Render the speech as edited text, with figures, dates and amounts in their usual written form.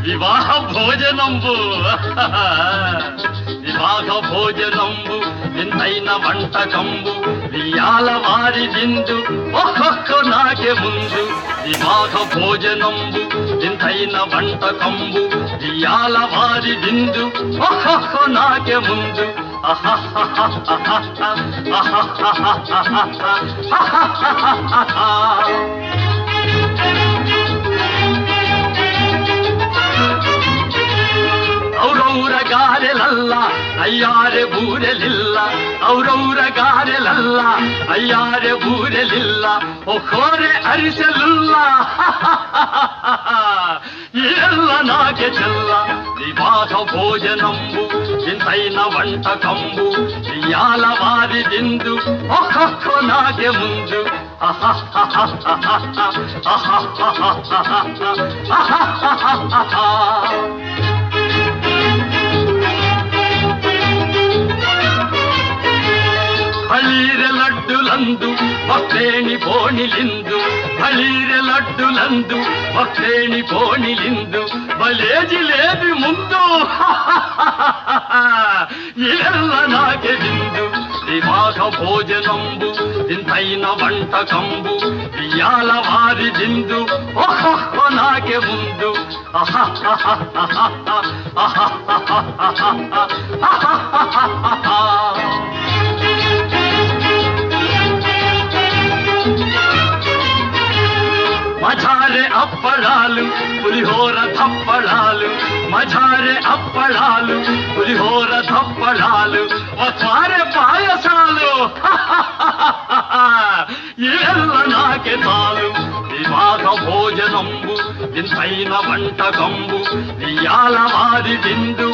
వివాహ భోజనంబు వివాహ భోజనంబు వింతైన వంటకంబు వియాల వారి విందు ఒక్కొక్క నాకే ముందు వివాహ భోజనంబు వింతైన వంటకంబు వియాల వారి విందు ఒక్కొక్క నాకే ముందు ಔರೌರ ಗಾರೆಲಲ್ಲ ಅಯ್ಯಾರೆ ಬೂರೆಲಿಲ್ಲ ಔರೌರ ಗಾರೆಲಲ್ಲ ಅಯ್ಯಾರೆ ಬೂರೆಲಿಲ್ಲ ಒಕ್ಕೋರೆ ಅರಿಸಲಿಲ್ಲ ಎಲ್ಲ ನಾಗೆ ಚೆಲ್ಲ ವಿವಾಹ ಭೋಜನಂಬು ಇಂತೈನ వంటకంబు ఇయాల వారి విందు ఒక్కొక్క నాగే ముందు ಬಳೀರೆ ಲಡ್ಡುಲಂದು ಭಕ್ತೇಣಿ ಬೋಣಿಲಿಂದು ಬಳೀರೆ ಲಡ್ಡುಲಂದು ಭಕ್ತೇಣಿ ಬೋಣಿಲಿಂದು ಬಲೇಜಿ లేది ముందు ಎಲ್ಲ నాకే విందు వివాహ భోజనంబు ఇంతైన వంటకంబు ఇయాల వారి విందు ఒక్కొక్క నాకే ముందు మజారే అప్పడాలు పులిహోర తప్పడాలు మజారే అప్పడాలు పులిహోర తప్పడాలు ఒకసారి పాయసాలు ಎಲ್ಲ నాకే చాలు వివాహ భోజనంబు ఇంతైన వంటకంబు ఇయాల వారి విందు